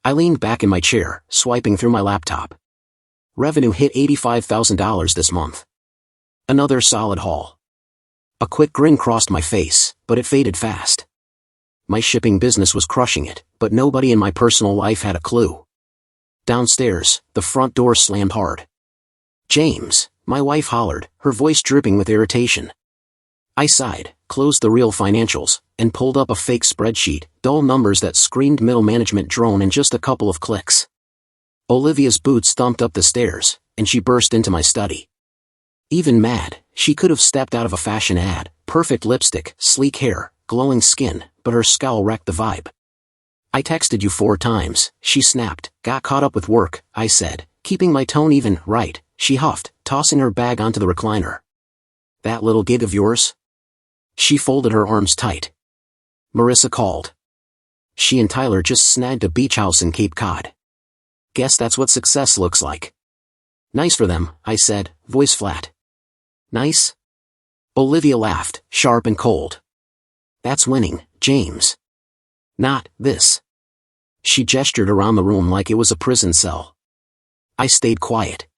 I leaned back in my chair, swiping through my laptop. Revenue hit $85,000 this month. Another solid haul. A quick grin crossed my face, but it faded fast. My shipping business was crushing it, but nobody in my personal life had a clue. Downstairs, the front door slammed hard. "James," my wife hollered, her voice dripping with irritation. I sighed, closed the real financials, and pulled up a fake spreadsheet, dull numbers that screamed middle management drone in just a couple of clicks. Olivia's boots thumped up the stairs, and she burst into my study. Even mad, she could have stepped out of a fashion ad, perfect lipstick, sleek hair, glowing skin, but her scowl wrecked the vibe. "I texted you 4 times, she snapped. "Got caught up with work," I said, keeping my tone even. "Right," she huffed, tossing her bag onto the recliner. "That little gig of yours?" She folded her arms tight. "Marissa called. She and Tyler just snagged a beach house in Cape Cod. Guess that's what success looks like." "Nice for them," I said, voice flat. "Nice?" Olivia laughed, sharp and cold. "That's winning, James. Not this." She gestured around the room like it was a prison cell. I stayed quiet.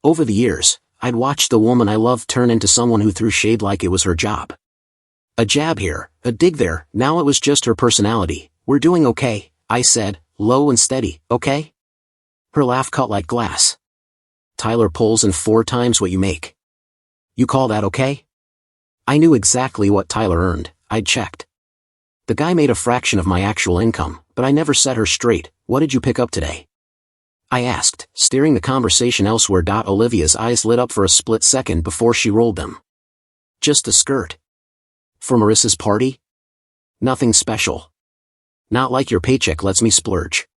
Over the years, I'd watched the woman I loved turn into someone who threw shade like it was her job. A jab here, a dig there, now it was just her personality. "We're doing okay," I said, low and steady. "Okay?" Her laugh cut like glass. "Tyler pulls in 4 times what you make. You call that okay?" I knew exactly what Tyler earned. I'd checked. The guy made a fraction of my actual income, but I never set her straight. "What did you pick up today?" I asked, steering the conversation elsewhere. Olivia's eyes lit up for a split second before she rolled them. "Just a skirt." "For Marissa's party?" "Nothing special." "Not like your paycheck lets me splurge."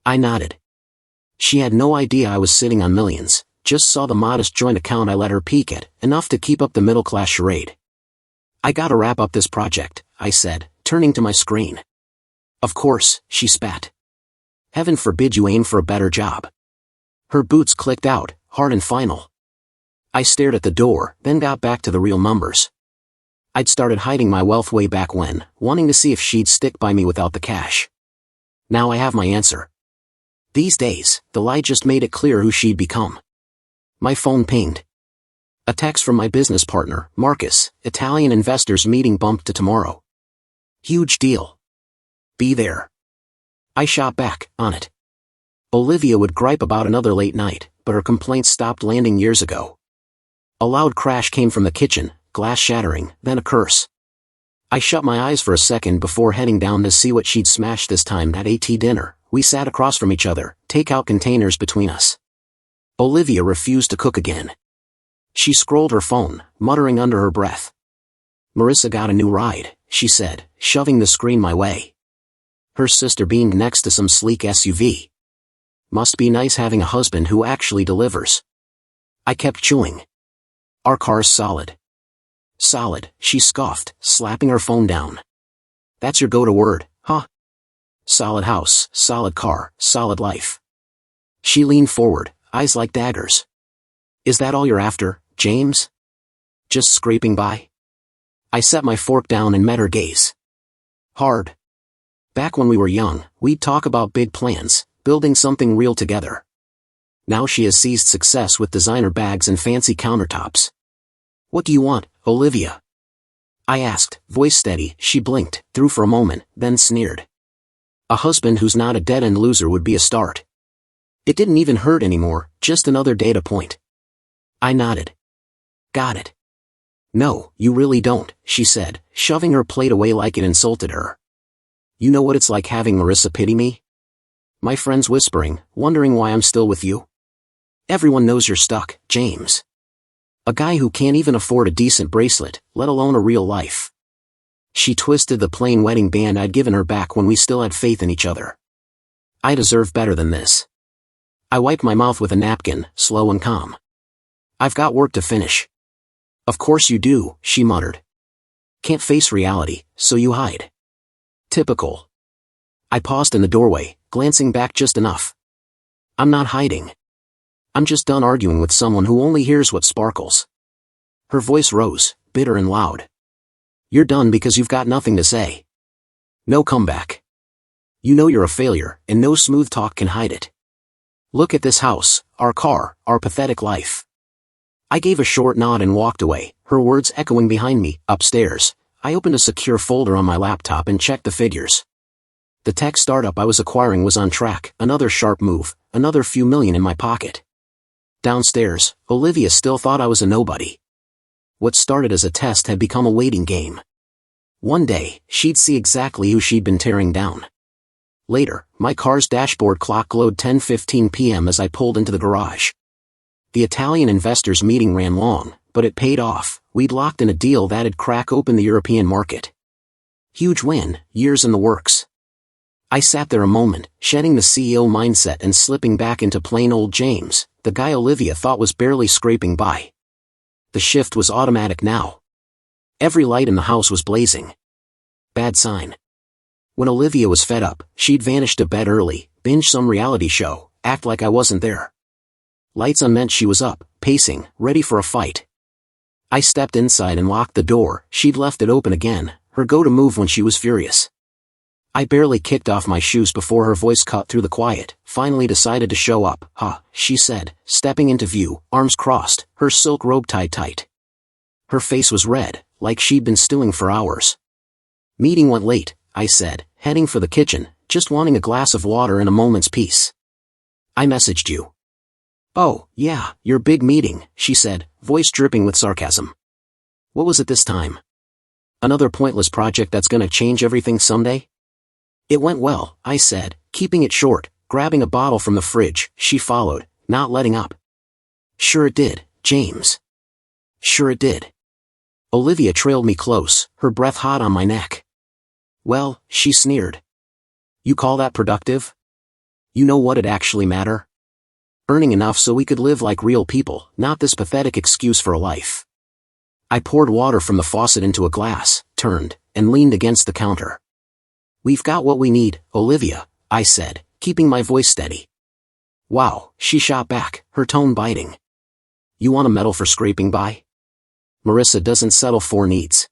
I nodded. She had no idea I was sitting on millions, just saw the modest joint account I let her peek at, enough to keep up the middle-class charade. "I gotta wrap up this project," I said, turning to my screen. "Of course," she spat. "Heaven forbid you aim for a better job." Her boots clicked out, hard and final. I stared at the door, then got back to the real numbers. I'd started hiding my wealth way back when, wanting to see if she'd stick by me without the cash. Now I have my answer. These days, the lie just made it clear who she'd become. My phone pinged. A text from my business partner, Marcus. "Italian investors meeting bumped to tomorrow. Huge deal. Be there." I shot back, on it. Olivia would gripe about another late night, but her complaints stopped landing years ago. A loud crash came from the kitchen, glass shattering, then a curse. I shut my eyes for a second before heading down to see what she'd smashed this time. At AT dinner, we sat across from each other, takeout containers between us. Olivia refused to cook again. She scrolled her phone, muttering under her breath. "Marissa got a new ride," she said, shoving the screen my way. Her sister beamed next to some sleek SUV. "Must be nice having a husband who actually delivers." I kept chewing. "Our car's solid." "Solid," she scoffed, slapping her phone down. "That's your go-to word, huh? Solid house, solid car, solid life." She leaned forward, eyes like daggers. "Is that all you're after, James? Just scraping by?" I set my fork down and met her gaze. "Hard. Back when we were young, we'd talk about big plans, building something real together. Now she has seized success with designer bags and fancy countertops." "What do you want, Olivia?" I asked, voice steady. She blinked, through for a moment, then sneered. "A husband who's not a dead-end loser would be a start." It didn't even hurt anymore, just another data point. I nodded. "Got it." "No, you really don't," she said, shoving her plate away like it insulted her. "You know what it's like having Marissa pity me? My friends whispering, wondering why I'm still with you. Everyone knows you're stuck, James. A guy who can't even afford a decent bracelet, let alone a real life." She twisted the plain wedding band I'd given her back when we still had faith in each other. "I deserve better than this." I wiped my mouth with a napkin, slow and calm. "I've got work to finish." "Of course you do," she muttered. "Can't face reality, so you hide." Typical. I paused in the doorway, glancing back just enough. "I'm not hiding. I'm just done arguing with someone who only hears what sparkles." Her voice rose, bitter and loud. "You're done because you've got nothing to say. No comeback. You know you're a failure, and no smooth talk can hide it. Look at this house, our car, our pathetic life. I gave a short nod and walked away, her words echoing behind me. Upstairs, I opened a secure folder on my laptop and checked the figures. The tech startup I was acquiring was on track, another sharp move, another few million in my pocket. Downstairs, Olivia still thought I was a nobody. What started as a test had become a waiting game. One day, she'd see exactly who she'd been tearing down. Later, my car's dashboard clock glowed 10:15 p.m. as I pulled into the garage. The Italian investors' meeting ran long, but it paid off. We'd locked in a deal that'd crack open the European market. Huge win, years in the works. I sat there a moment, shedding the CEO mindset and slipping back into plain old James, the guy Olivia thought was barely scraping by. The shift was automatic now. Every light in the house was blazing. Bad sign. When Olivia was fed up, she'd vanish to bed early, binge some reality show, act like I wasn't there. Lights on meant she was up, pacing, ready for a fight. I stepped inside and locked the door. She'd left it open again, her go-to move when she was furious. I barely kicked off my shoes before her voice cut through the quiet. Finally decided to show up. She said, stepping into view, arms crossed, her silk robe tied tight. Her face was red, like she'd been stewing for hours. Meeting went late, I said, heading for the kitchen, just wanting a glass of water and a moment's peace. I messaged you. Oh, yeah, your big meeting, she said, voice dripping with sarcasm. What was it this time? Another pointless project that's gonna change everything someday? It went well, I said, keeping it short, grabbing a bottle from the fridge. She followed, not letting up. Sure it did, James. Sure it did. Olivia trailed me close, her breath hot on my neck. Well, she sneered. You call that productive? You know what'd actually matter? Earning enough so we could live like real people, not this pathetic excuse for a life. I poured water from the faucet into a glass, turned, and leaned against the counter. We've got what we need, Olivia, I said, keeping my voice steady. Wow, she shot back, her tone biting. You want a medal for scraping by? Marissa doesn't settle for needs.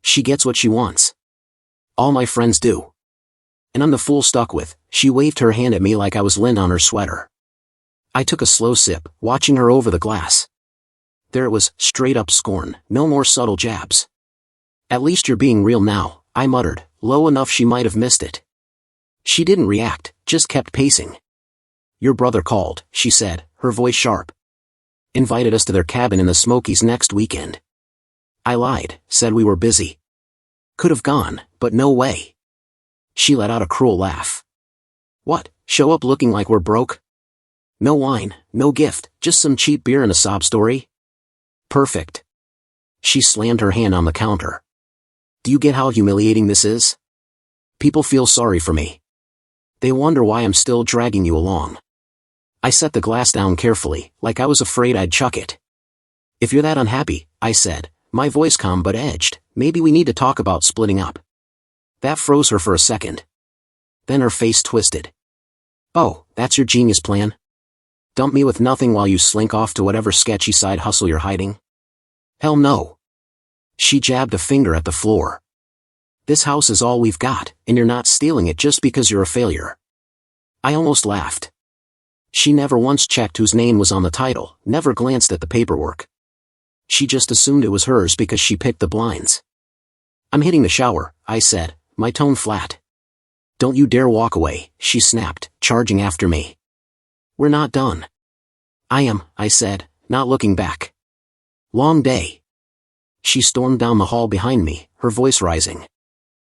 She gets what she wants. All my friends do. And I'm the fool stuck with. She waved her hand at me like I was lint on her sweater. I took a slow sip, watching her over the glass. There it was, straight up scorn, no more subtle jabs. At least you're being real now, I muttered, low enough she might have missed it. She didn't react, just kept pacing. Your brother called, she said, her voice sharp. Invited us to their cabin in the Smokies next weekend. I lied, said we were busy. Could have gone, but no way. She let out a cruel laugh. What, show up looking like we're broke? No wine, no gift, just some cheap beer and a sob story? Perfect. She slammed her hand on the counter. Do you get how humiliating this is? People feel sorry for me. They wonder why I'm still dragging you along. I set the glass down carefully, like I was afraid I'd chuck it. If you're that unhappy, I said, my voice calm but edged, maybe we need to talk about splitting up. That froze her for a second. Then her face twisted. Oh, that's your genius plan? Dump me with nothing while you slink off to whatever sketchy side hustle you're hiding? Hell no. She jabbed a finger at the floor. This house is all we've got, and you're not stealing it just because you're a failure. I almost laughed. She never once checked whose name was on the title, never glanced at the paperwork. She just assumed it was hers because she picked the blinds. I'm hitting the shower, I said, my tone flat. Don't you dare walk away, she snapped, charging after me. We're not done. I am, I said, not looking back. Long day. She stormed down the hall behind me, her voice rising.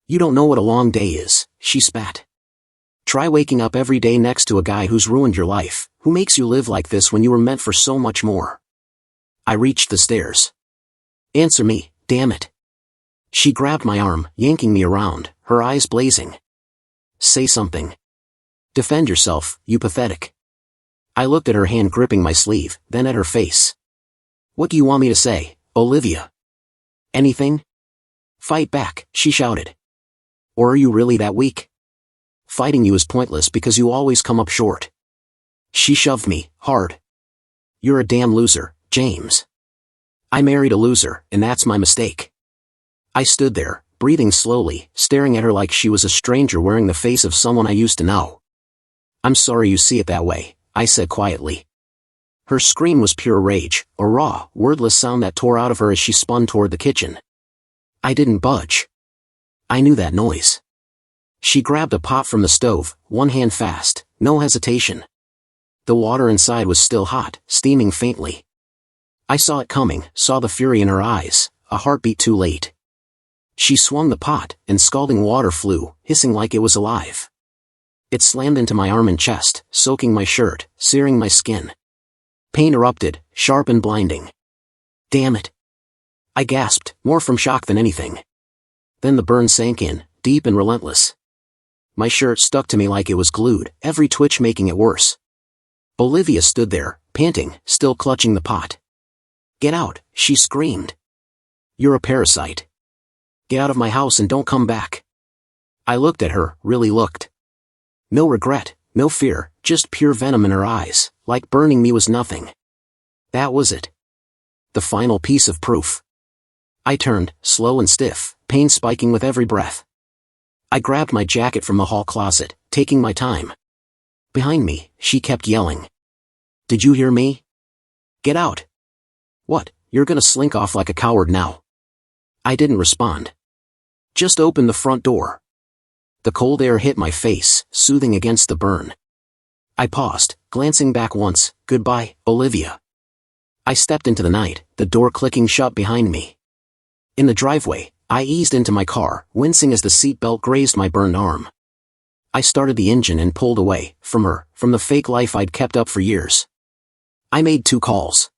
You don't know what a long day is, she spat. Try waking up every day next to a guy who's ruined your life, who makes you live like this when you were meant for so much more. I reached the stairs. Answer me, damn it. She grabbed my arm, yanking me around, her eyes blazing. Say something. Defend yourself, you pathetic. I looked at her hand gripping my sleeve, then at her face. What do you want me to say, Olivia? Anything? Fight back, she shouted. Or are you really that weak? Fighting you is pointless because you always come up short. She shoved me, hard. You're a damn loser, James. I married a loser, and that's my mistake. I stood there, breathing slowly, staring at her like she was a stranger wearing the face of someone I used to know. "I'm sorry you see it that way," I said quietly. Her scream was pure rage, a raw, wordless sound that tore out of her as she spun toward the kitchen. I didn't budge. I knew that noise. She grabbed a pot from the stove, one hand fast, no hesitation. The water inside was still hot, steaming faintly. I saw it coming, saw the fury in her eyes, a heartbeat too late. She swung the pot, and scalding water flew, hissing like it was alive. It slammed into my arm and chest, soaking my shirt, searing my skin. Pain erupted, sharp and blinding. "Damn it!" I gasped, more from shock than anything. Then the burn sank in, deep and relentless. My shirt stuck to me like it was glued, every twitch making it worse. Olivia stood there, panting, still clutching the pot. "Get out," she screamed. "You're a parasite. Get out of my house and don't come back." I looked at her, really looked. No regret, no fear, just pure venom in her eyes, like burning me was nothing. That was it. The final piece of proof. I turned, slow and stiff, pain spiking with every breath. I grabbed my jacket from the hall closet, taking my time. Behind me, she kept yelling. "Did you hear me? Get out." "What, you're gonna slink off like a coward now?" I didn't respond. "Just open the front door." The cold air hit my face, soothing against the burn. I paused, glancing back once. "Goodbye, Olivia." I stepped into the night, the door clicking shut behind me. In the driveway, I eased into my car, wincing as the seatbelt grazed my burned arm. I started the engine and pulled away, from her, from the fake life I'd kept up for years. I made 2 calls.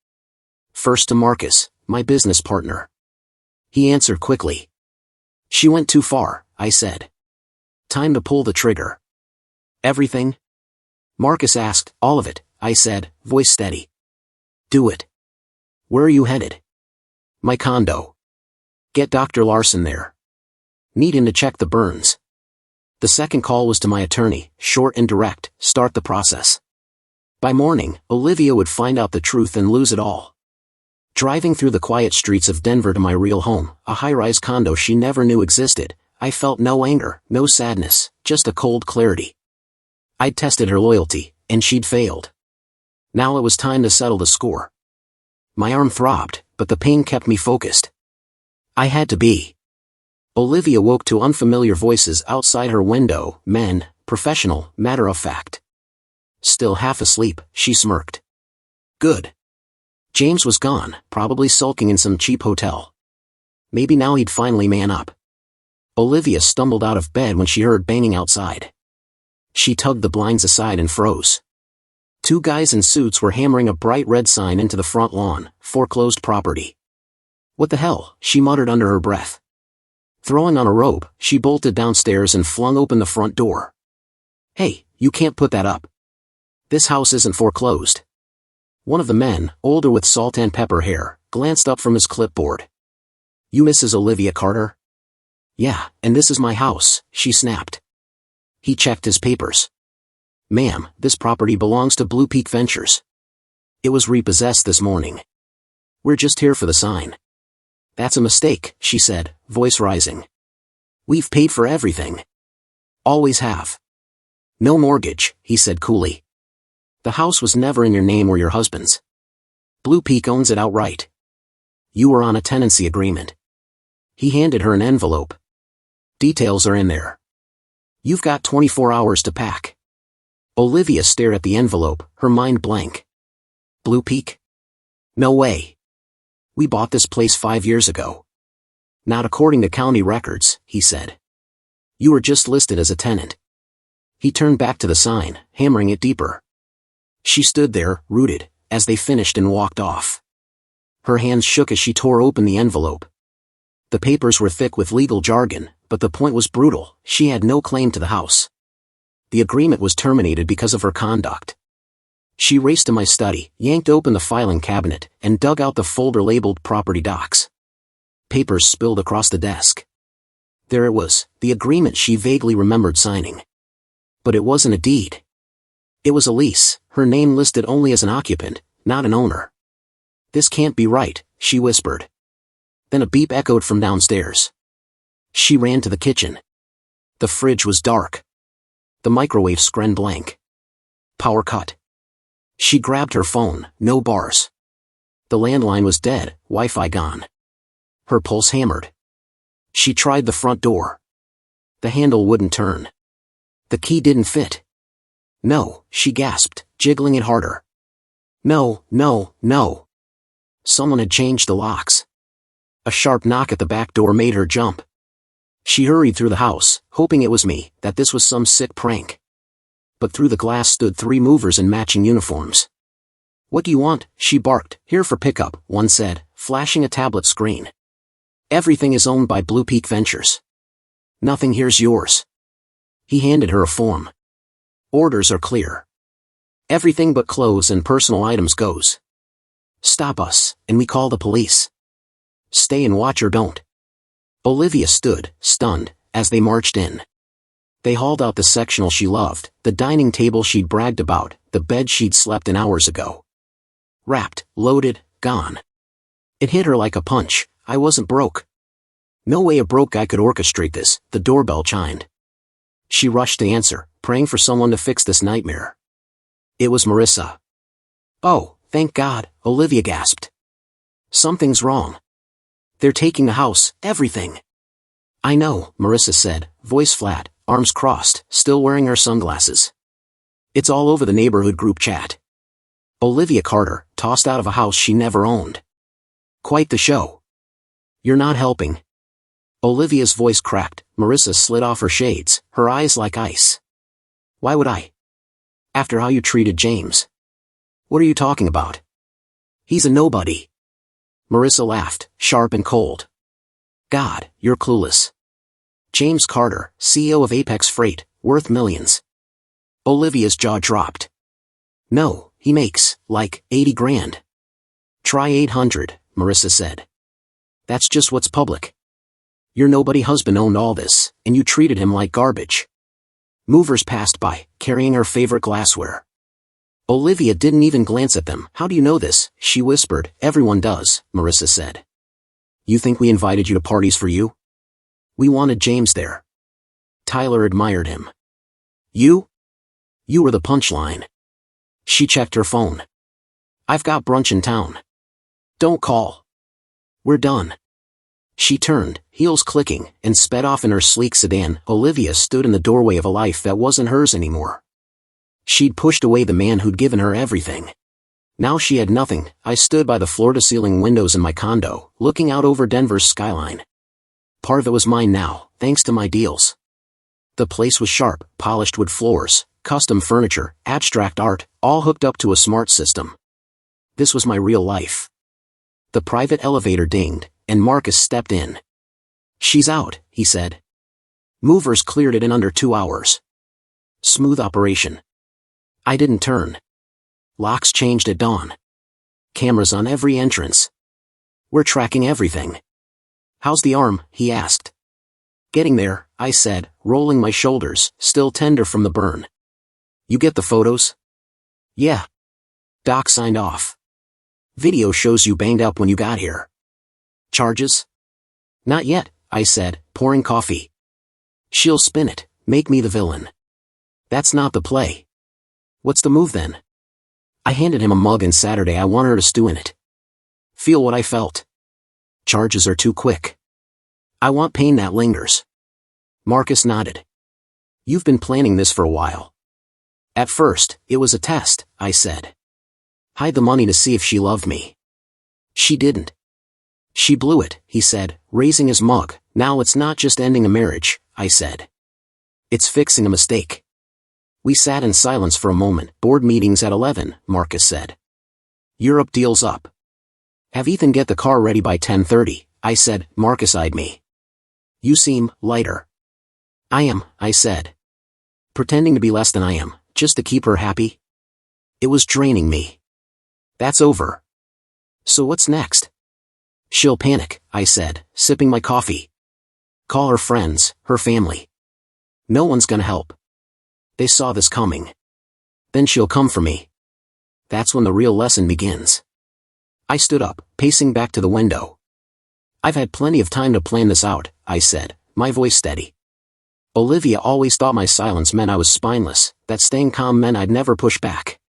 First to Marcus, my business partner. He answered quickly. "She went too far," I said. "Time to pull the trigger." "Everything?" Marcus asked. "All of it," I said, voice steady. "Do it." "Where are you headed?" "My condo. Get Dr. Larson there. Need him to check the burns." The second call was to my attorney, short and direct. "Start the process." By morning, Olivia would find out the truth and lose it all. Driving through the quiet streets of Denver to my real home, a high-rise condo she never knew existed, I felt no anger, no sadness, just a cold clarity. I'd tested her loyalty, and she'd failed. Now it was time to settle the score. My arm throbbed, but the pain kept me focused. I had to be. Olivia woke to unfamiliar voices outside her window, men, professional, matter-of-fact. Still half asleep, she smirked. Good. James was gone, probably sulking in some cheap hotel. Maybe now he'd finally man up. Olivia stumbled out of bed when she heard banging outside. She tugged the blinds aside and froze. 2 guys in suits were hammering a bright red sign into the front lawn, "Foreclosed property." "What the hell?" she muttered under her breath. Throwing on a robe, she bolted downstairs and flung open the front door. "Hey, you can't put that up. This house isn't foreclosed." One of the men, older with salt and pepper hair, glanced up from his clipboard. "You Mrs. Olivia Carter?" "Yeah, and this is my house," she snapped. He checked his papers. "Ma'am, this property belongs to Blue Peak Ventures. It was repossessed this morning. We're just here for the sign." "That's a mistake," she said, voice rising. "We've paid for everything. Always have." "No mortgage," he said coolly. "The house was never in your name or your husband's. Blue Peak owns it outright. You were on a tenancy agreement." He handed her an envelope. "Details are in there. You've got 24 hours to pack." Olivia stared at the envelope, her mind blank. "Blue Peak? No way. We bought this place 5 years ago." "Not according to county records," he said. "You were just listed as a tenant." He turned back to the sign, hammering it deeper. She stood there, rooted, as they finished and walked off. Her hands shook as she tore open the envelope. The papers were thick with legal jargon, but the point was brutal: she had no claim to the house. The agreement was terminated because of her conduct. She raced to my study, yanked open the filing cabinet, and dug out the folder labeled Property Docs. Papers spilled across the desk. There it was, the agreement she vaguely remembered signing. But it wasn't a deed. It was a lease, her name listed only as an occupant, not an owner. "This can't be right," she whispered. Then a beep echoed from downstairs. She ran to the kitchen. The fridge was dark. The microwave screen blank. Power cut. She grabbed her phone, no bars. The landline was dead, Wi-Fi gone. Her pulse hammered. She tried the front door. The handle wouldn't turn. The key didn't fit. No, she gasped, jiggling it harder. No, no, no. Someone had changed the locks. A sharp knock at the back door made her jump. She hurried through the house, hoping it was me, that this was some sick prank. But through the glass stood 3 movers in matching uniforms. What do you want? She barked. Here for pickup, one said, flashing a tablet screen. Everything is owned by Blue Peak Ventures. Nothing here's yours. He handed her a form. Orders are clear. Everything but clothes and personal items goes. Stop us, and we call the police. Stay and watch or don't. Olivia stood, stunned, as they marched in. They hauled out the sectional she loved, the dining table she'd bragged about, the bed she'd slept in hours ago. Wrapped, loaded, gone. It hit her like a punch. I wasn't broke. No way a broke guy could orchestrate this. The doorbell chimed. She rushed to answer, praying for someone to fix this nightmare. It was Marissa. Oh, thank God, Olivia gasped. Something's wrong. They're taking the house, everything. I know, Marissa said, voice flat, arms crossed, still wearing her sunglasses. It's all over the neighborhood group chat. Olivia Carter, tossed out of a house she never owned. Quite the show. You're not helping. Olivia's voice cracked. Marissa slid off her shades, her eyes like ice. Why would I? After how you treated James. What are you talking about? He's a nobody. Marissa laughed, sharp and cold. God, you're clueless. James Carter, CEO of Apex Freight, worth millions. Olivia's jaw dropped. No, he makes, like, 80 grand. Try 800, Marissa said. That's just what's public. Your nobody husband owned all this, and you treated him like garbage. Movers passed by, carrying her favorite glassware. Olivia didn't even glance at them. How do you know this? She whispered. Everyone does, Marissa said. You think we invited you to parties for you? We wanted James there. Tyler admired him. You? You were the punchline. She checked her phone. I've got brunch in town. Don't call. We're done. She turned, heels clicking, and sped off in her sleek sedan. Olivia stood in the doorway of a life that wasn't hers anymore. She'd pushed away the man who'd given her everything. Now she had nothing. I stood by the floor-to-ceiling windows in my condo, looking out over Denver's skyline. Part of it was mine now, thanks to my deals. The place was sharp, polished wood floors, custom furniture, abstract art, all hooked up to a smart system. This was my real life. The private elevator dinged, and Marcus stepped in. She's out, he said. Movers cleared it in under 2 hours. Smooth operation. I didn't turn. Locks changed at dawn. Cameras on every entrance. We're tracking everything. How's the arm? He asked. Getting there, I said, rolling my shoulders, still tender from the burn. You get the photos? Yeah. Doc signed off. Video shows you banged up when you got here. Charges? Not yet, I said, pouring coffee. She'll spin it, make me the villain. That's not the play. What's the move then? I handed him a mug and Saturday I want her to stew in it. Feel what I felt. Charges are too quick. I want pain that lingers. Marcus nodded. You've been planning this for a while. At first, it was a test, I said. Hide the money to see if she loved me. She didn't. She blew it, he said, raising his mug. Now it's not just ending a marriage, I said. It's fixing a mistake. We sat in silence for a moment. Board meetings at 11, Marcus said. Europe deals up. Have Ethan get the car ready by 10:30, I said. Marcus eyed me. You seem lighter. I am, I said. Pretending to be less than I am, just to keep her happy. It was draining me. That's over. So what's next? She'll panic, I said, sipping my coffee. Call her friends, her family. No one's gonna help. They saw this coming. Then she'll come for me. That's when the real lesson begins. I stood up, pacing back to the window. I've had plenty of time to plan this out, I said. my voice steady. Olivia always thought my silence meant I was spineless, that staying calm meant I'd never push back.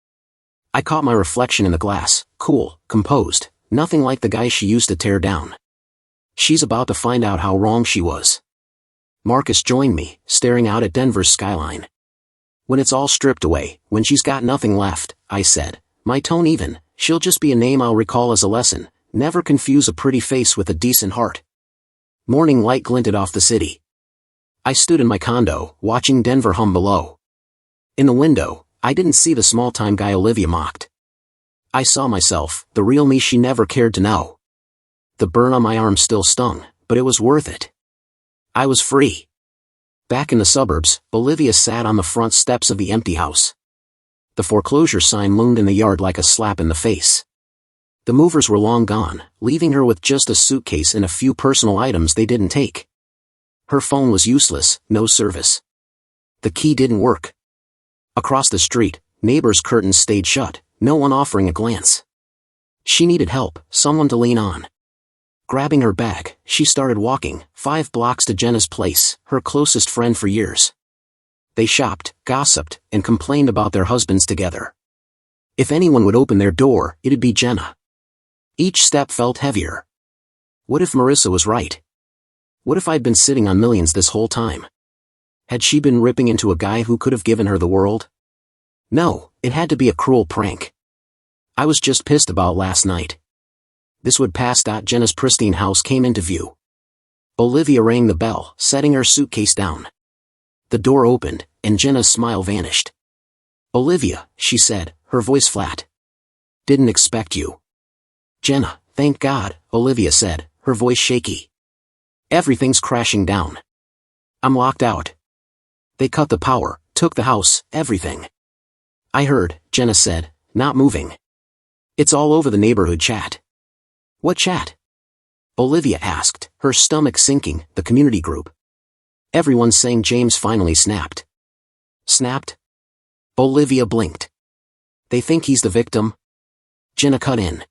I caught my reflection in the glass, cool, composed, nothing like the guy she used to tear down. She's about to find out how wrong she was. Marcus joined me, staring out at Denver's skyline. When it's all stripped away, when she's got nothing left, I said, my tone even, she'll just be a name I'll recall as a lesson, never confuse a pretty face with a decent heart. Morning light glinted off the city. I stood in my condo, watching Denver hum below. In the window, I didn't see the small-time guy Olivia mocked. I saw myself, the real me she never cared to know. The burn on my arm still stung, but it was worth it. I was free. Back in the suburbs, Olivia sat on the front steps of the empty house. The foreclosure sign loomed in the yard like a slap in the face. The movers were long gone, leaving her with just a suitcase and a few personal items they didn't take. Her phone was useless, no service. The key didn't work. Across the street, neighbors' curtains stayed shut, no one offering a glance. She needed help, someone to lean on. Grabbing her bag, she started walking, 5 blocks to Jenna's place, her closest friend for years. They shopped, gossiped, and complained about their husbands together. If anyone would open their door, it'd be Jenna. Each step felt heavier. What if Marissa was right? What if I'd been sitting on millions this whole time? Had she been ripping into a guy who could have given her the world? No, it had to be a cruel prank. I was just pissed about last night. This would pass. Jenna's pristine house came into view. Olivia rang the bell, setting her suitcase down. The door opened, and Jenna's smile vanished. Olivia, she said, her voice flat. Didn't expect you. Jenna, thank God, Olivia said, her voice shaky. Everything's crashing down. I'm locked out. They cut the power, took the house, everything. I heard, Jenna said, not moving. It's all over the neighborhood chat. What chat? Olivia asked, her stomach sinking, the community group. Everyone's saying James finally snapped. Snapped? Olivia blinked. They think he's the victim? Jenna cut in.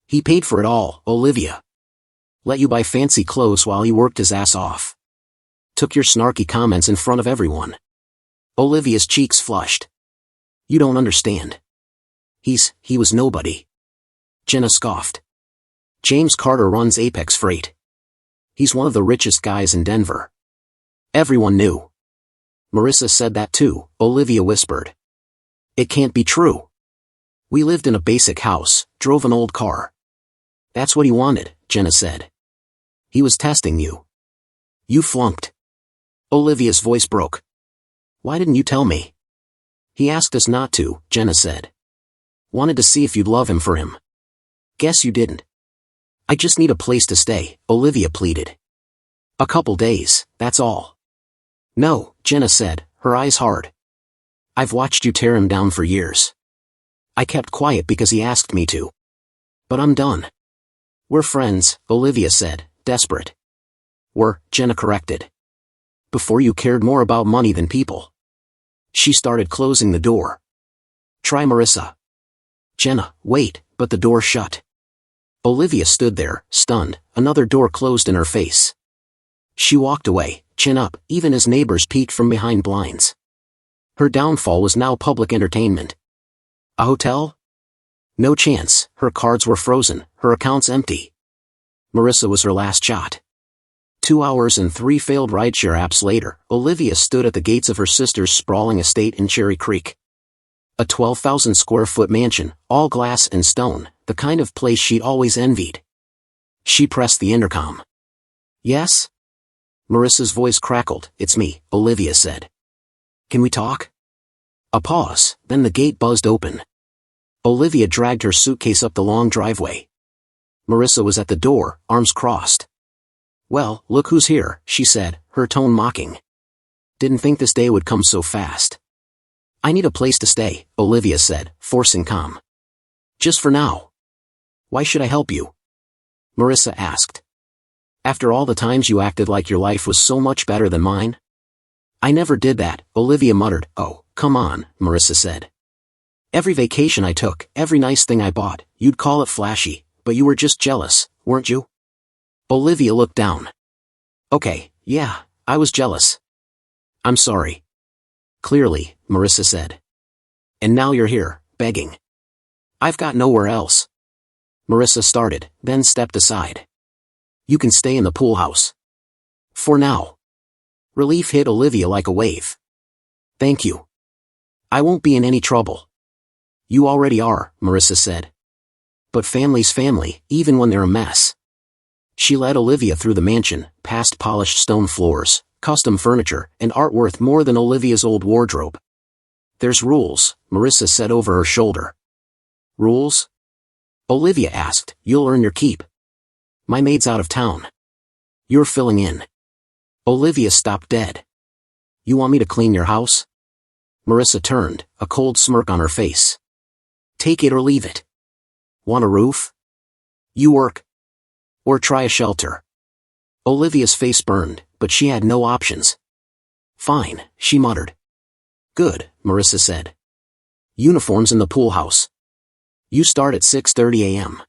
He paid for it all, Olivia. Let you buy fancy clothes while he worked his ass off. Took your snarky comments in front of everyone. Olivia's cheeks flushed. You don't understand. He was nobody. Jenna scoffed. James Carter runs Apex Freight. He's one of the richest guys in Denver. Everyone knew. Marissa said that too, Olivia whispered. It can't be true. We lived in a basic house, drove an old car. That's what he wanted, Jenna said. He was testing you. You flunked. Olivia's voice broke. Why didn't you tell me? He asked us not to, Jenna said. Wanted to see if you'd love him for him. Guess you didn't. I just need a place to stay, Olivia pleaded. A couple days, that's all. No, Jenna said, her eyes hard. I've watched you tear him down for years. I kept quiet because he asked me to. But I'm done. We're friends, Olivia said, desperate. Jenna corrected. Before you cared more about money than people. She started closing the door. Try Marissa. Jenna, wait, but the door shut. Olivia stood there, stunned, another door closed in her face. She walked away, chin up, even as neighbors peeked from behind blinds. Her downfall was now public entertainment. A hotel? No chance, her cards were frozen, her accounts empty. Marissa was her last shot. 2 hours and 3 failed rideshare apps later, Olivia stood at the gates of her sister's sprawling estate in Cherry Creek. A 12,000 square foot mansion, all glass and stone, the kind of place she'd always envied. She pressed the intercom. Yes? Marissa's voice crackled. It's me, Olivia said. Can we talk? A pause, then the gate buzzed open. Olivia dragged her suitcase up the long driveway. Marissa was at the door, arms crossed. Well, look who's here, she said, her tone mocking. Didn't think this day would come so fast. I need a place to stay, Olivia said, forcing calm. Just for now. Why should I help you? Marissa asked. After all the times you acted like your life was so much better than mine? I never did that, Olivia muttered. Oh, come on, Marissa said. Every vacation I took, every nice thing I bought, you'd call it flashy, but you were just jealous, weren't you? Olivia looked down. Okay, Yeah, I was jealous. I'm sorry. Clearly, Marissa said. And now you're here, begging. I've got nowhere else. Marissa started, then stepped aside. You can stay in the pool house. For now. Relief hit Olivia like a wave. Thank you. I won't be in any trouble. You already are, Marissa said. But family's family, even when they're a mess. She led Olivia through the mansion, past polished stone floors, custom furniture, and art worth more than Olivia's old wardrobe. There's rules, Marissa said over her shoulder. Rules? Olivia asked. You'll earn your keep. My maid's out of town. You're filling in. Olivia stopped dead. You want me to clean your house? Marissa turned, a cold smirk on her face. Take it or leave it. Want a roof? You work. Or try a shelter. Olivia's face burned, but she had no options. Fine, she muttered. Good, Marissa said. Uniforms in the pool house. You start at 6:30 a.m.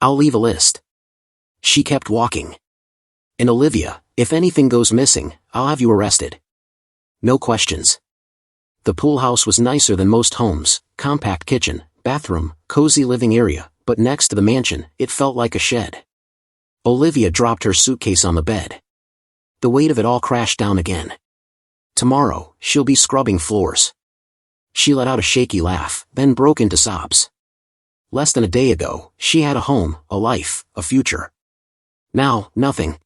I'll leave a list. She kept walking. And Olivia, if anything goes missing, I'll have you arrested. No questions. The pool house was nicer than most homes, compact kitchen, bathroom, cozy living area, but next to the mansion, it felt like a shed. Olivia dropped her suitcase on the bed. The weight of it all crashed down again. Tomorrow, she'll be scrubbing floors. She let out a shaky laugh, then broke into sobs. Less than a day ago, she had a home, a life, a future. Now, nothing.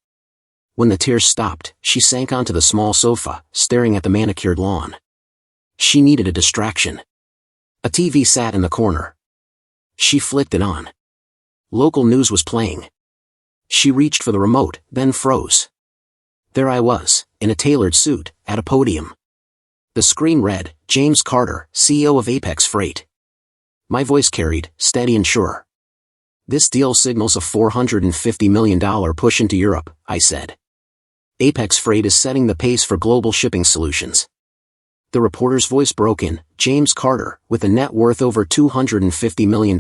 When the tears stopped, she sank onto the small sofa, staring at the manicured lawn. She needed a distraction. A TV sat in the corner. She flicked it on. Local news was playing. She reached for the remote, then froze. There I was, in a tailored suit, at a podium. The screen read, James Carter, CEO of Apex Freight. My voice carried, steady and sure. This deal signals a $450 million push into Europe, I said. Apex Freight is setting the pace for global shipping solutions. The reporter's voice broke in. James Carter, with a net worth over $250 million,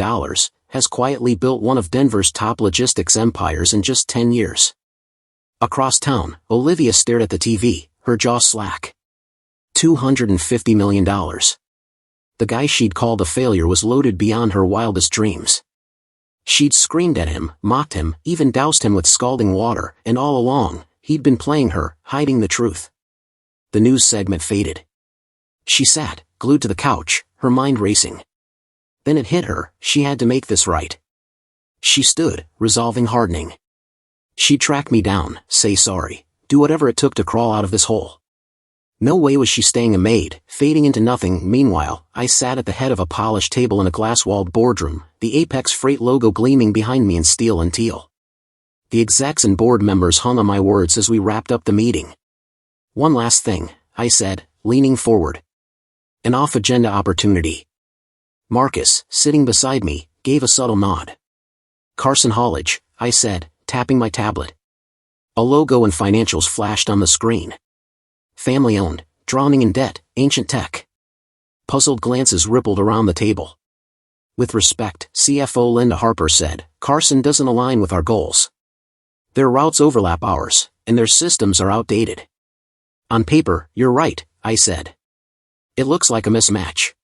has quietly built one of Denver's top logistics empires in just 10 years. Across town, Olivia stared at the TV, her jaw slack. $250 million. The guy she'd called a failure was loaded beyond her wildest dreams. She'd screamed at him, mocked him, even doused him with scalding water, and all along, he'd been playing her, hiding the truth. The news segment faded. She sat, glued to the couch, her mind racing. Then it hit her, she had to make this right. She stood, resolving hardening. She'd track me down, say sorry, do whatever it took to crawl out of this hole. No way was she staying a maid, fading into nothing. Meanwhile, I sat at the head of a polished table in a glass-walled boardroom, the Apex Freight logo gleaming behind me in steel and teal. The execs and board members hung on my words as we wrapped up the meeting. One last thing, I said, leaning forward. An off-agenda opportunity. Marcus, sitting beside me, gave a subtle nod. Carson Haulage, I said, tapping my tablet. A logo and financials flashed on the screen. Family-owned, drowning in debt, ancient tech. Puzzled glances rippled around the table. With respect, CFO Linda Harper said, Carson doesn't align with our goals. Their routes overlap ours, and their systems are outdated. On paper, you're right, I said. It looks like a mismatch.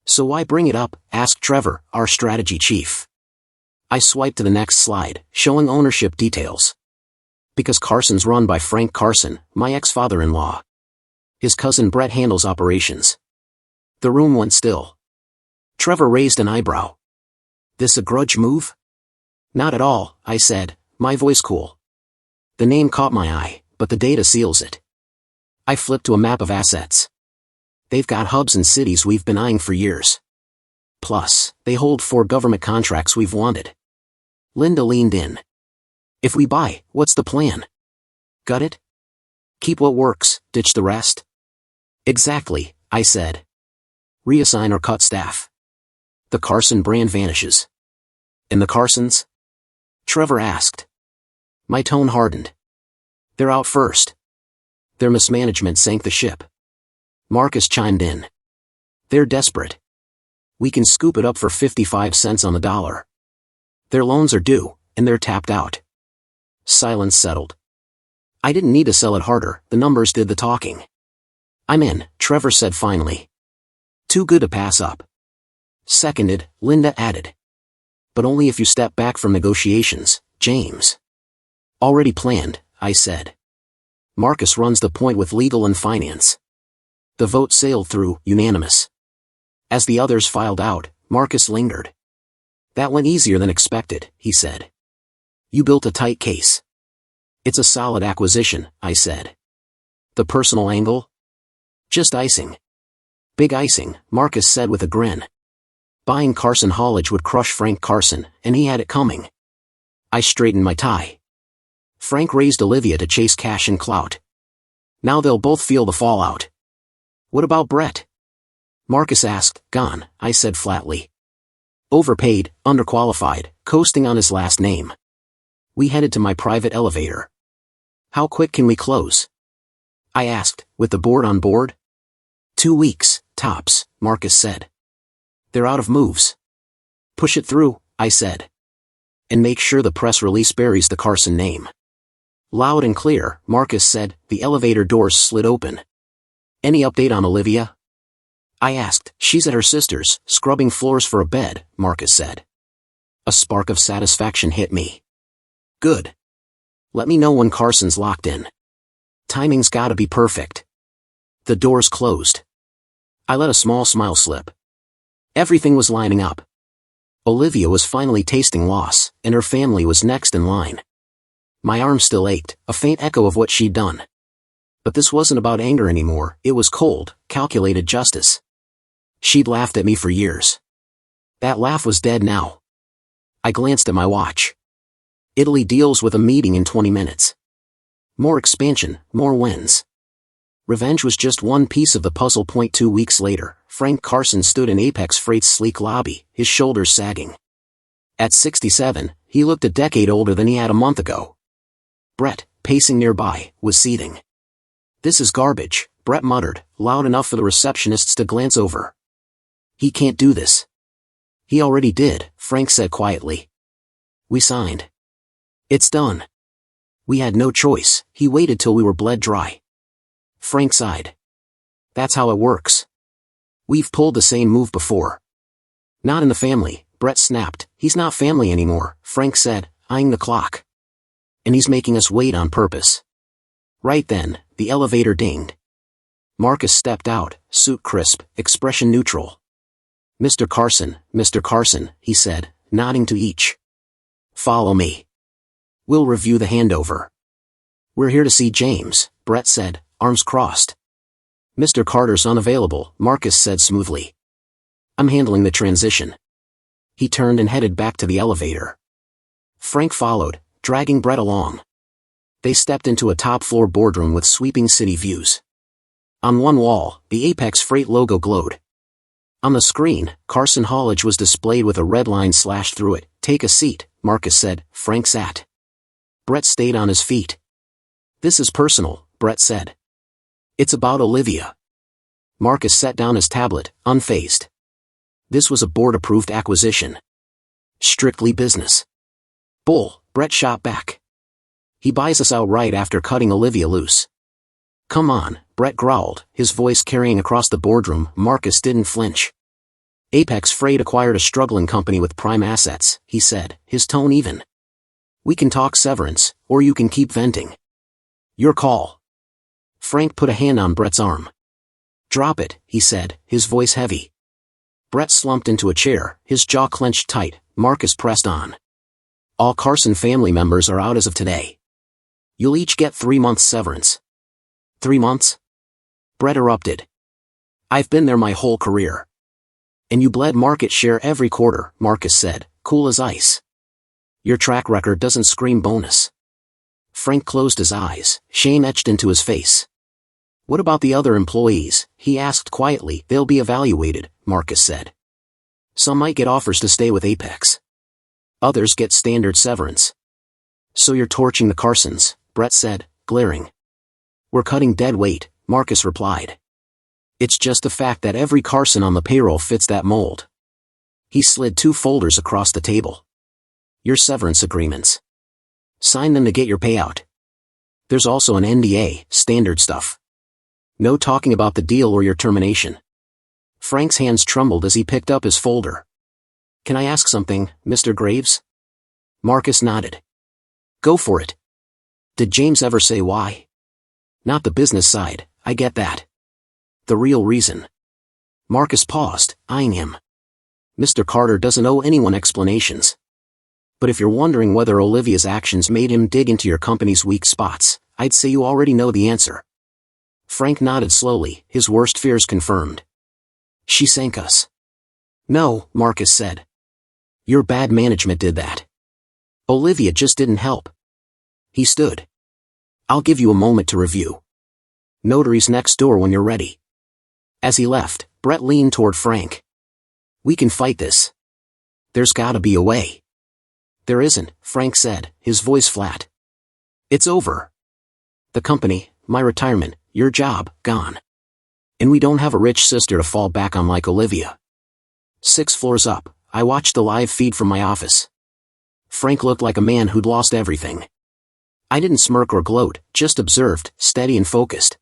So why bring it up? Asked Trevor, our strategy chief. I swiped to the next slide, showing ownership details. Because Carson's run by Frank Carson, my ex-father-in-law. His cousin Brett handles operations. The room went still. Trevor raised an eyebrow. This a grudge move? Not at all, I said, my voice cool. The name caught my eye, but the data seals it. I flipped to a map of assets. They've got hubs in cities we've been eyeing for years. Plus, they hold 4 government contracts we've wanted. Linda leaned in. If we buy, what's the plan? Gut it? Keep what works, ditch the rest? Exactly, I said. Reassign or cut staff. The Carson brand vanishes. And the Carsons? Trevor asked. My tone hardened. They're out first. Their mismanagement sank the ship. Marcus chimed in. They're desperate. We can scoop it up for 55 cents on the dollar. Their loans are due, and they're tapped out. Silence settled. I didn't need to sell it harder, the numbers did the talking. I'm in, Trevor said finally. Too good to pass up. Seconded, Linda added. But only if you step back from negotiations, James. Already planned, I said. Marcus runs the point with legal and finance. The vote sailed through, unanimous. As the others filed out, Marcus lingered. That went easier than expected, he said. You built a tight case. It's a solid acquisition, I said. The personal angle? Just icing. Big icing, Marcus said with a grin. Buying Carson Hollage would crush Frank Carson, and he had it coming. I straightened my tie. Frank raised Olivia to chase cash and clout. Now they'll both feel the fallout. What about Brett? Marcus asked. Gone, I said flatly. Overpaid, underqualified, coasting on his last name. We headed to my private elevator. How quick can we close? I asked, with the board on board. 2 weeks, tops, Marcus said. They're out of moves. Push it through, I said. And make sure the press release buries the Carson name. Loud and clear, Marcus said. The elevator doors slid open. Any update on Olivia? I asked. She's at her sister's, scrubbing floors for a bed, Marcus said. A spark of satisfaction hit me. Good. Let me know when Carson's locked in. Timing's gotta be perfect. The doors closed. I let a small smile slip. Everything was lining up. Olivia was finally tasting loss, and her family was next in line. My arm still ached, a faint echo of what she'd done. But this wasn't about anger anymore, it was cold, calculated justice. She'd laughed at me for years. That laugh was dead now. I glanced at my watch. Italy deals with a meeting in 20 minutes. More expansion, more wins. Revenge was just one piece of the puzzle. 2 weeks later, Frank Carson stood in Apex Freight's sleek lobby, his shoulders sagging. At 67, he looked a decade older than he had a month ago. Brett, pacing nearby, was seething. This is garbage, Brett muttered, loud enough for the receptionists to glance over. He can't do this. He already did, Frank said quietly. We signed. It's done. We had no choice, he waited till we were bled dry. Frank sighed. That's how it works. We've pulled the same move before. Not in the family, Brett snapped. He's not family anymore, Frank said, eyeing the clock. And he's making us wait on purpose. Right then, the elevator dinged. Marcus stepped out, suit crisp, expression neutral. Mr. Carson, he said, nodding to each. Follow me. We'll review the handover. We're here to see James, Brett said, arms crossed. Mr. Carter's unavailable, Marcus said smoothly. I'm handling the transition. He turned and headed back to the elevator. Frank followed, dragging Brett along. They stepped into a top-floor boardroom with sweeping city views. On one wall, the Apex Freight logo glowed. On the screen, Carson Hollage was displayed with a red line slashed through it. Take a seat, Marcus said. Frank sat. Brett stayed on his feet. This is personal, Brett said. It's about Olivia. Marcus set down his tablet, unfazed. This was a board-approved acquisition. Strictly business. Bull, Brett shot back. He buys us outright after cutting Olivia loose. Come on, Brett growled, his voice carrying across the boardroom. Marcus didn't flinch. Apex Freight acquired a struggling company with prime assets, he said, his tone even. We can talk severance, or you can keep venting. Your call. Frank put a hand on Brett's arm. Drop it, he said, his voice heavy. Brett slumped into a chair, his jaw clenched tight. Marcus pressed on. All Carson family members are out as of today. You'll each get 3 months severance. 3 months? Brett erupted. I've been there my whole career. And you bled market share every quarter, Marcus said, cool as ice. Your track record doesn't scream bonus. Frank closed his eyes, shame etched into his face. What about the other employees? He asked quietly. They'll be evaluated, Marcus said. Some might get offers to stay with Apex. Others get standard severance. So you're torching the Carsons, Brett said, glaring. We're cutting dead weight, Marcus replied. It's just the fact that every Carson on the payroll fits that mold. He slid 2 folders across the table. Your severance agreements. Sign them to get your payout. There's also an NDA, standard stuff. No talking about the deal or your termination. Frank's hands trembled as he picked up his folder. Can I ask something, Mr. Graves? Marcus nodded. Go for it. Did James ever say why? Not the business side, I get that. The real reason. Marcus paused, eyeing him. Mr. Carter doesn't owe anyone explanations. But if you're wondering whether Olivia's actions made him dig into your company's weak spots, I'd say you already know the answer. Frank nodded slowly, his worst fears confirmed. She sank us. No, Marcus said. Your bad management did that. Olivia just didn't help. He stood. I'll give you a moment to review. Notary's next door when you're ready. As he left, Brett leaned toward Frank. We can fight this. There's gotta be a way. There isn't, Frank said, his voice flat. It's over. The company, my retirement, your job, gone. And we don't have a rich sister to fall back on like Olivia. 6 floors up, I watched the live feed from my office. Frank looked like a man who'd lost everything. I didn't smirk or gloat, just observed, steady and focused.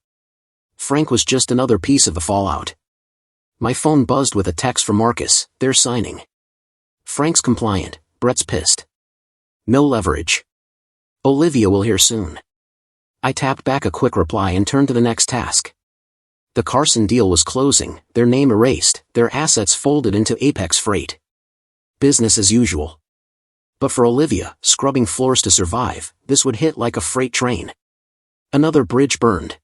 Frank was just another piece of the fallout. My phone buzzed with a text from Marcus, they're signing. Frank's compliant, Brett's pissed. No leverage. Olivia will hear soon. I tapped back a quick reply and turned to the next task. The Carson deal was closing, their name erased, their assets folded into Apex Freight. Business as usual. But for Olivia, scrubbing floors to survive, this would hit like a freight train. Another bridge burned.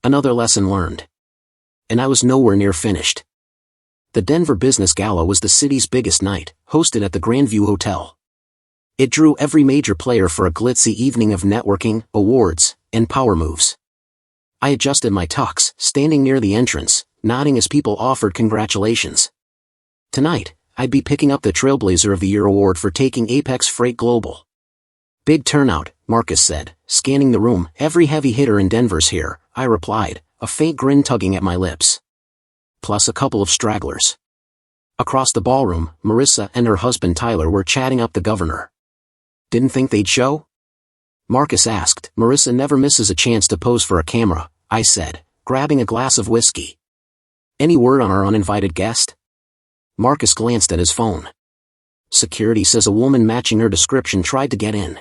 Another lesson learned. And I was nowhere near finished. The Denver Business Gala was the city's biggest night, hosted at the Grandview Hotel. It drew every major player for a glitzy evening of networking, awards, and power moves. I adjusted my tux, standing near the entrance, nodding as people offered congratulations. Tonight, I'd be picking up the Trailblazer of the Year award for taking Apex Freight global. Big turnout, Marcus said, scanning the room. Every heavy hitter in Denver's here, I replied, a faint grin tugging at my lips. Plus a couple of stragglers. Across the ballroom, Marissa and her husband Tyler were chatting up the governor. Didn't think they'd show? Marcus asked. Marissa never misses a chance to pose for a camera, I said, grabbing a glass of whiskey. Any word on our uninvited guest? Marcus glanced at his phone. Security says a woman matching her description tried to get in.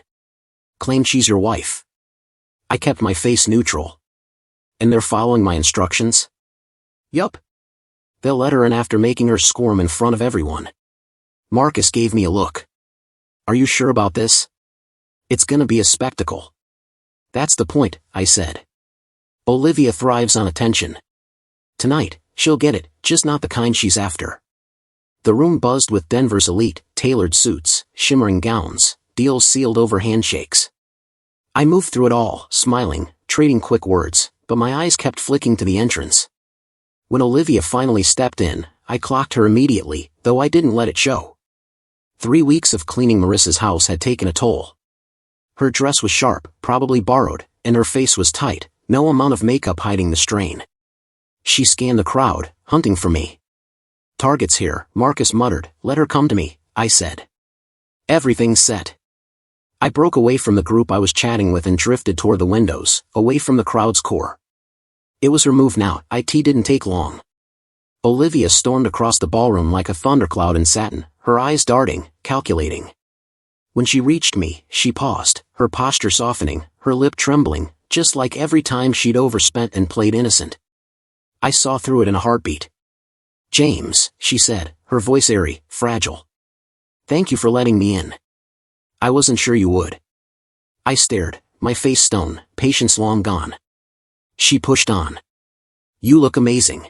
Claimed she's your wife. I kept my face neutral. And they're following my instructions? Yup. They'll let her in after making her squirm in front of everyone. Marcus gave me a look. Are you sure about this? It's gonna be a spectacle. That's the point, I said. Olivia thrives on attention. Tonight, she'll get it, just not the kind she's after. The room buzzed with Denver's elite, tailored suits, shimmering gowns, deals sealed over handshakes. I moved through it all, smiling, trading quick words, but my eyes kept flicking to the entrance. When Olivia finally stepped in, I clocked her immediately, though I didn't let it show. 3 weeks of cleaning Marissa's house had taken a toll. Her dress was sharp, probably borrowed, and her face was tight, no amount of makeup hiding the strain. She scanned the crowd, hunting for me. Target's here, Marcus muttered. Let her come to me, I said. Everything's set. I broke away from the group I was chatting with and drifted toward the windows, away from the crowd's core. It was her move now. It didn't take long. Olivia stormed across the ballroom like a thundercloud in satin, her eyes darting, calculating. When she reached me, she paused, her posture softening, her lip trembling, just like every time she'd overspent and played innocent. I saw through it in a heartbeat. James, she said, her voice airy, fragile. Thank you for letting me in. I wasn't sure you would. I stared, my face stone, patience long gone. She pushed on. You look amazing.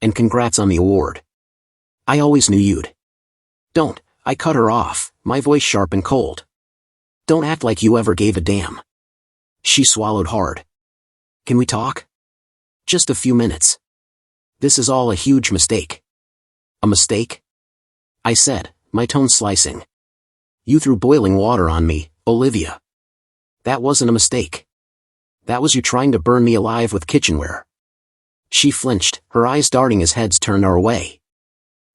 And congrats on the award. I always knew you'd. Don't, I cut her off, my voice sharp and cold. Don't act like you ever gave a damn. She swallowed hard. Can we talk? Just a few minutes. This is all a huge mistake. A mistake? I said, my tone slicing. You threw boiling water on me, Olivia. That wasn't a mistake. That was you trying to burn me alive with kitchenware. She flinched, her eyes darting as heads turned our way.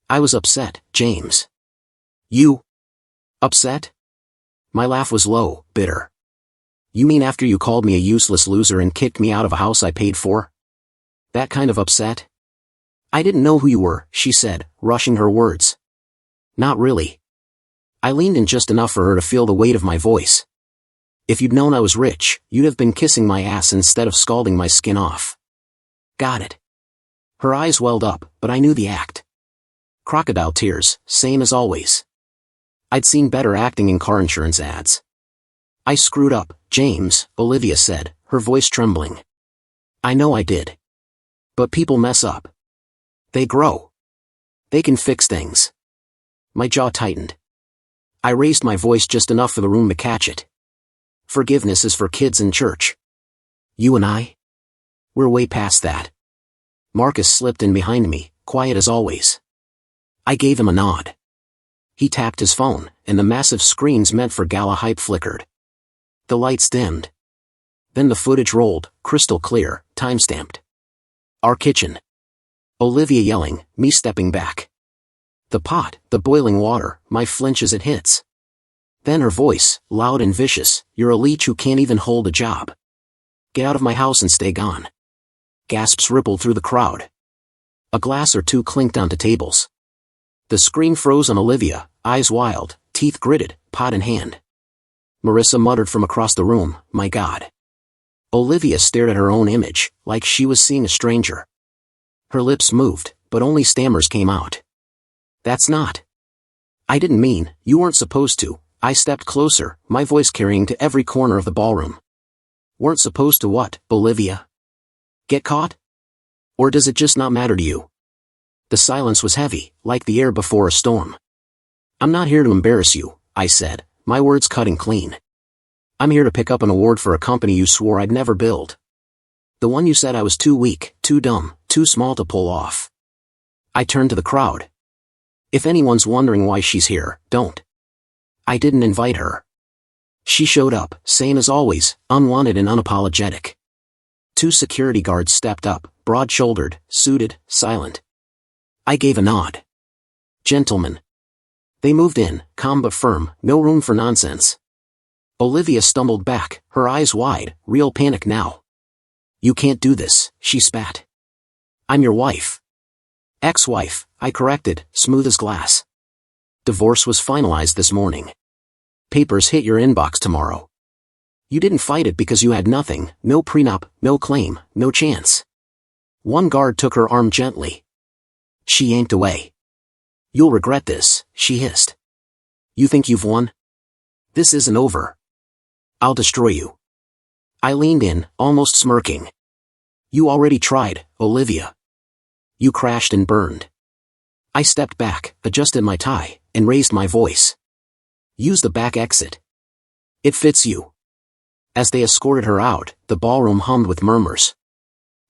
I was upset, James. You? Upset? My laugh was low, bitter. You mean after you called me a useless loser and kicked me out of a house I paid for? That kind of upset? I didn't know who you were, she said, rushing her words. Not really. I leaned in just enough for her to feel the weight of my voice. If you'd known I was rich, you'd have been kissing my ass instead of scalding my skin off. Got it. Her eyes welled up, but I knew the act. Crocodile tears, same as always. I'd seen better acting in car insurance ads. I screwed up, James, Olivia said, her voice trembling. I know I did. But people mess up. They grow. They can fix things. My jaw tightened. I raised my voice just enough for the room to catch it. Forgiveness is for kids in church. You and I? We're way past that. Marcus slipped in behind me, quiet as always. I gave him a nod. He tapped his phone, and the massive screens meant for gala hype flickered. The lights dimmed. Then the footage rolled, crystal clear, time-stamped. Our kitchen. Olivia yelling, me stepping back. The pot, the boiling water, my flinch as it hits. Then her voice, loud and vicious, you're a leech who can't even hold a job. Get out of my house and stay gone. Gasps rippled through the crowd. A glass or two clinked onto tables. The screen froze on Olivia, eyes wild, teeth gritted, pot in hand. Marissa muttered from across the room, my God. Olivia stared at her own image, like she was seeing a stranger. Her lips moved, but only stammers came out. That's not. I didn't mean, you weren't supposed to. I stepped closer, my voice carrying to every corner of the ballroom. Weren't supposed to what, Olivia? Get caught? Or does it just not matter to you? The silence was heavy, like the air before a storm. I'm not here to embarrass you, I said, my words cutting clean. I'm here to pick up an award for a company you swore I'd never build. The one you said I was too weak, too dumb, too small to pull off. I turned to the crowd. If anyone's wondering why she's here, don't. I didn't invite her. She showed up, same as always, unwanted and unapologetic. 2 security guards stepped up, broad-shouldered, suited, silent. I gave a nod. Gentlemen. They moved in, calm but firm, no room for nonsense. Olivia stumbled back, her eyes wide, real panic now. You can't do this, she spat. I'm your wife. Ex-wife, I corrected, smooth as glass. Divorce was finalized this morning. Papers hit your inbox tomorrow. You didn't fight it because you had nothing, no prenup, no claim, no chance. One guard took her arm gently. She yanked away. You'll regret this, she hissed. You think you've won? This isn't over. I'll destroy you. I leaned in, almost smirking. You already tried, Olivia. You crashed and burned. I stepped back, adjusted my tie, and raised my voice. Use the back exit. It fits you. As they escorted her out, the ballroom hummed with murmurs.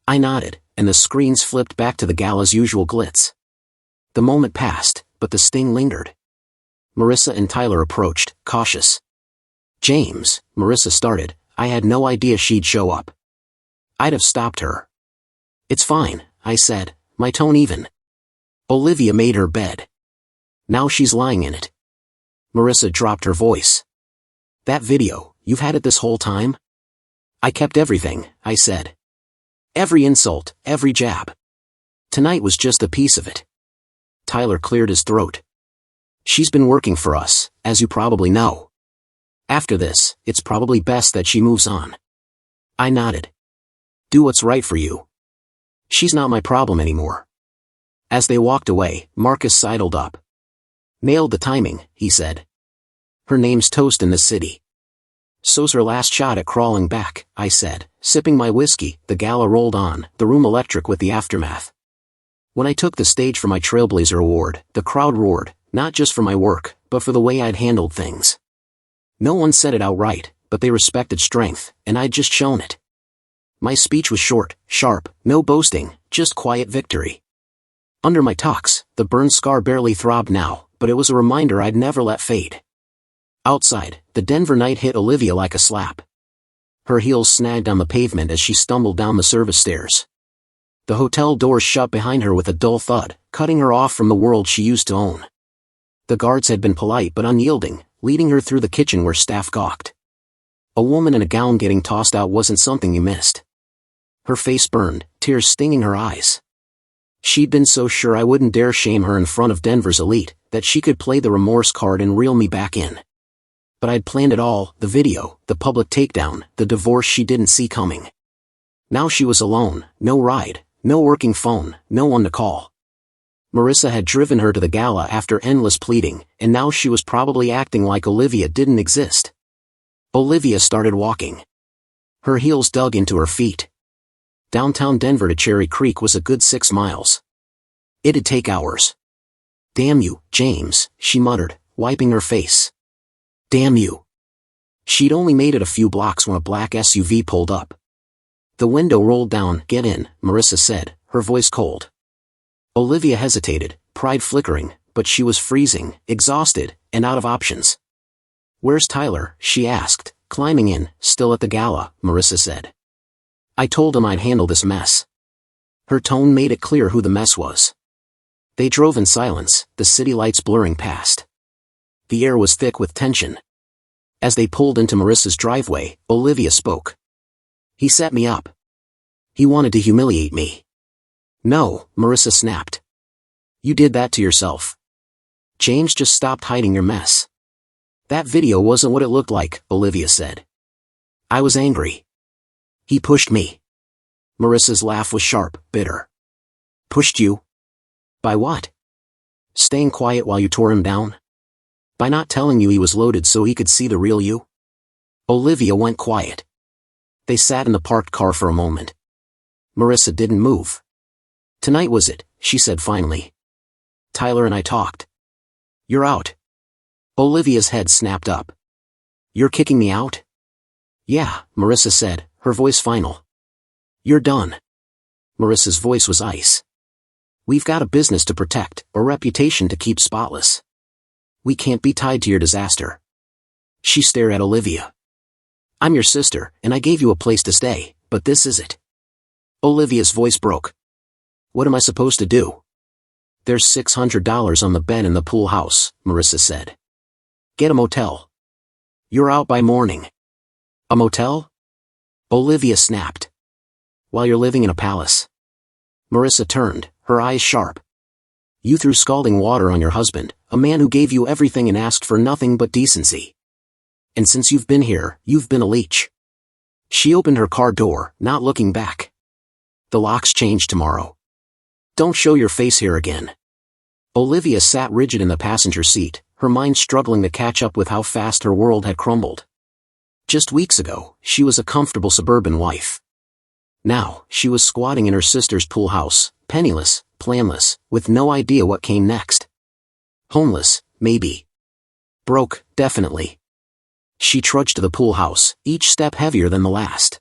I nodded, and the screens flipped back to the gala's usual glitz. The moment passed, but the sting lingered. Marissa and Tyler approached, cautious. James, Marissa started, I had no idea she'd show up. I'd have stopped her. It's fine, I said, my tone even. Olivia made her bed. Now she's lying in it. Marissa dropped her voice. That video, you've had it this whole time? I kept everything, I said. Every insult, every jab. Tonight was just a piece of it. Tyler cleared his throat. She's been working for us, as you probably know. After this, it's probably best that she moves on. I nodded. Do what's right for you. She's not my problem anymore. As they walked away, Marcus sidled up. Nailed the timing, he said. Her name's toast in the city. So's her last shot at crawling back, I said, sipping my whiskey. The gala rolled on, the room electric with the aftermath. When I took the stage for my Trailblazer Award, the crowd roared, not just for my work, but for the way I'd handled things. No one said it outright, but they respected strength, and I'd just shown it. My speech was short, sharp, no boasting, just quiet victory. Under my tux, the burn scar barely throbbed now, but it was a reminder I'd never let fade. Outside, the Denver night hit Olivia like a slap. Her heels snagged on the pavement as she stumbled down the service stairs. The hotel doors shut behind her with a dull thud, cutting her off from the world she used to own. The guards had been polite but unyielding, leading her through the kitchen where staff gawked. A woman in a gown getting tossed out wasn't something you missed. Her face burned, tears stinging her eyes. She'd been so sure I wouldn't dare shame her in front of Denver's elite, that she could play the remorse card and reel me back in. But I'd planned it all, the video, the public takedown, the divorce she didn't see coming. Now she was alone, no ride, no working phone, no one to call. Marissa had driven her to the gala after endless pleading, and now she was probably acting like Olivia didn't exist. Olivia started walking. Her heels dug into her feet. Downtown Denver to Cherry Creek was a good 6 miles. It'd take hours. "Damn you, James," she muttered, wiping her face. "Damn you." She'd only made it a few blocks when a black SUV pulled up. The window rolled down. "Get in," Marissa said, her voice cold. Olivia hesitated, pride flickering, but she was freezing, exhausted, and out of options. "Where's Tyler?" she asked, climbing in. "Still at the gala," Marissa said. "I told him I'd handle this mess." Her tone made it clear who the mess was. They drove in silence, the city lights blurring past. The air was thick with tension. As they pulled into Marissa's driveway, Olivia spoke. "He set me up. He wanted to humiliate me." "No," Marissa snapped. "You did that to yourself. James just stopped hiding your mess." "That video wasn't what it looked like," Olivia said. "I was angry. He pushed me." Marissa's laugh was sharp, bitter. "Pushed you? By what? Staying quiet while you tore him down? By not telling you he was loaded so he could see the real you?" Olivia went quiet. They sat in the parked car for a moment. Marissa didn't move. "Tonight was it," she said finally. "Tyler and I talked. You're out." Olivia's head snapped up. "You're kicking me out?" "Yeah," Marissa said, her voice final. "You're done." Marissa's voice was ice. "We've got a business to protect, a reputation to keep spotless. We can't be tied to your disaster." She stared at Olivia. "I'm your sister, and I gave you a place to stay, but this is it." Olivia's voice broke. "What am I supposed to do?" "There's $600 on the bed in the pool house," Marissa said. "Get a motel. You're out by morning." "A motel?" Olivia snapped. "While you're living in a palace." Marissa turned, her eyes sharp. "You threw scalding water on your husband, a man who gave you everything and asked for nothing but decency. And since you've been here, you've been a leech." She opened her car door, not looking back. "The locks change tomorrow. Don't show your face here again." Olivia sat rigid in the passenger seat, her mind struggling to catch up with how fast her world had crumbled. Just weeks ago, she was a comfortable suburban wife. Now, she was squatting in her sister's pool house, penniless, planless, with no idea what came next. Homeless, maybe. Broke, definitely. She trudged to the pool house, each step heavier than the last.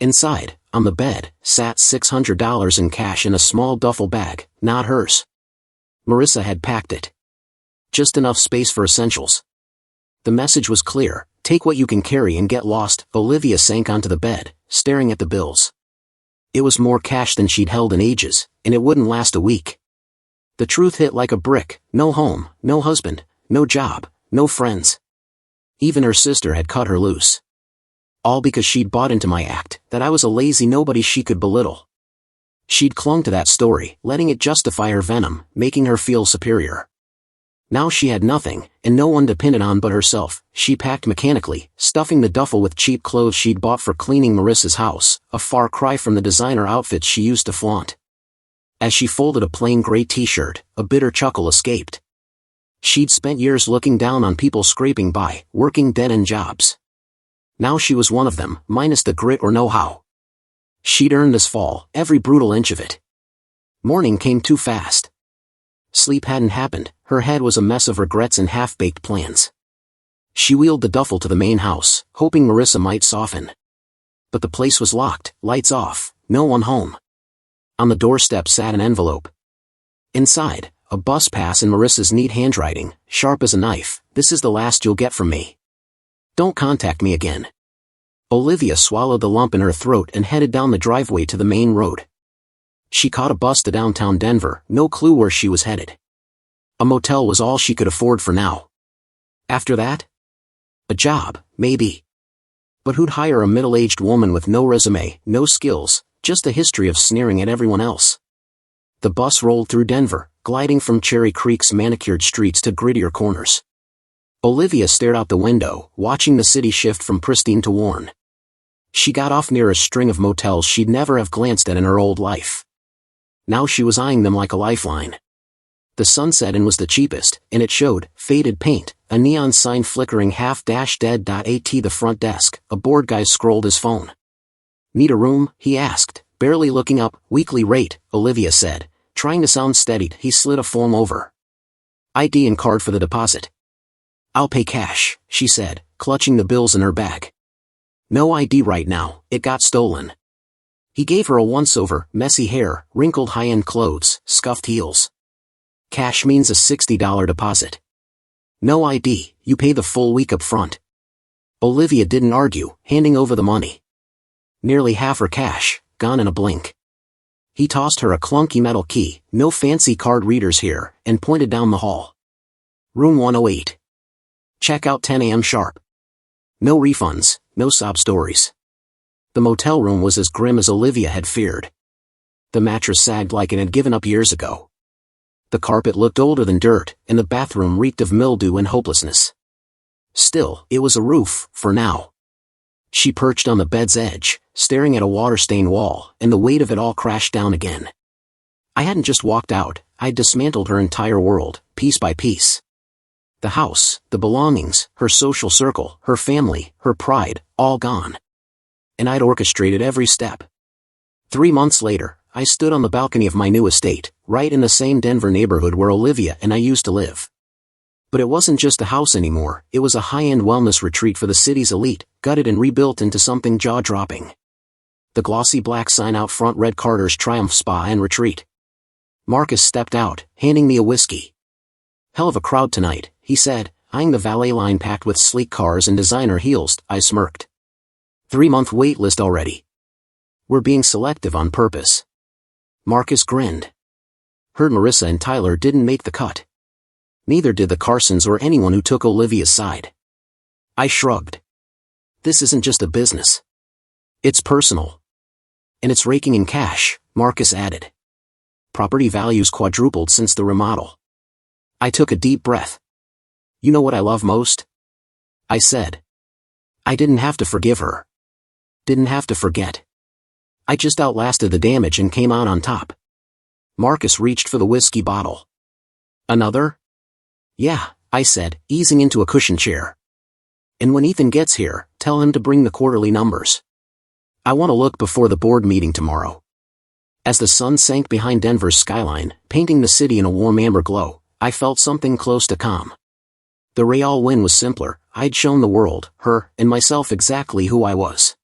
Inside, on the bed, sat $600 in cash in a small duffel bag, not hers. Marissa had packed it. Just enough space for essentials. The message was clear: take what you can carry and get lost. Olivia sank onto the bed, staring at the bills. It was more cash than she'd held in ages, and it wouldn't last a week. The truth hit like a brick: no home, no husband, no job, no friends. Even her sister had cut her loose. All because she'd bought into my act, that I was a lazy nobody she could belittle. She'd clung to that story, letting it justify her venom, making her feel superior. Now she had nothing, and no one depended on but herself. She packed mechanically, stuffing the duffel with cheap clothes she'd bought for cleaning Marissa's house, a far cry from the designer outfits she used to flaunt. As she folded a plain gray t-shirt, a bitter chuckle escaped. She'd spent years looking down on people scraping by, working dead-end jobs. Now she was one of them, minus the grit or know-how. She'd earned this fall, every brutal inch of it. Morning came too fast. Sleep hadn't happened, her head was a mess of regrets and half-baked plans. She wheeled the duffel to the main house, hoping Marissa might soften. But the place was locked, lights off, no one home. On the doorstep sat an envelope. Inside, a bus pass in Marissa's neat handwriting, sharp as a knife: "This is the last you'll get from me. Don't contact me again." Olivia swallowed the lump in her throat and headed down the driveway to the main road. She caught a bus to downtown Denver, no clue where she was headed. A motel was all she could afford for now. After that? A job, maybe. But who'd hire a middle-aged woman with no resume, no skills, just a history of sneering at everyone else? The bus rolled through Denver, gliding from Cherry Creek's manicured streets to grittier corners. Olivia stared out the window, watching the city shift from pristine to worn. She got off near a string of motels she'd never have glanced at in her old life. Now she was eyeing them like a lifeline. The Sunset Inn was the cheapest, and it showed faded paint, a neon sign flickering half-dead. At the front desk, a bored guy scrolled his phone. "Need a room?" he asked, barely looking up. "Weekly rate," Olivia said, trying to sound steadied. He slid a form over. "ID and card for the deposit." "I'll pay cash," she said, clutching the bills in her bag. "No ID right now, it got stolen." He gave her a once-over, messy hair, wrinkled high-end clothes, scuffed heels. "Cash means a $60 deposit. No ID, you pay the full week up front." Olivia didn't argue, handing over the money. Nearly half her cash, gone in a blink. He tossed her a clunky metal key, "No fancy card readers here," and pointed down the hall. "Room 108. Check out 10 a.m. sharp. No refunds, no sob stories." The motel room was as grim as Olivia had feared. The mattress sagged like it had given up years ago. The carpet looked older than dirt, and the bathroom reeked of mildew and hopelessness. Still, it was a roof, for now. She perched on the bed's edge, staring at a water-stained wall, and the weight of it all crashed down again. I hadn't just walked out, I'd dismantled her entire world, piece by piece. The house, the belongings, her social circle, her family, her pride, all gone. And I'd orchestrated every step. 3 months later, I stood on the balcony of my new estate, right in the same Denver neighborhood where Olivia and I used to live. But it wasn't just a house anymore, it was a high-end wellness retreat for the city's elite, gutted and rebuilt into something jaw-dropping. The glossy black sign out front read Carter's Triumph Spa and Retreat. Marcus stepped out, handing me a whiskey. "Hell of a crowd tonight," he said, eyeing the valet line packed with sleek cars and designer heels. I smirked. 3-month wait list already. "We're being selective on purpose." Marcus grinned. "Heard Marissa and Tyler didn't make the cut." Neither did the Carsons or anyone who took Olivia's side. I shrugged. "This isn't just a business. It's personal. And it's raking in cash," Marcus added. "Property values quadrupled since the remodel." I took a deep breath. "You know what I love most?" I said. I didn't have to forgive her. Didn't have to forget. I just outlasted the damage and came out on top. Marcus reached for the whiskey bottle. "Another?" "Yeah," I said, easing into a cushioned chair. "And when Ethan gets here, tell him to bring the quarterly numbers. I want to look before the board meeting tomorrow." As the sun sank behind Denver's skyline, painting the city in a warm amber glow, I felt something close to calm. The Real win was simpler. I'd shown the world, her, and myself exactly who I was.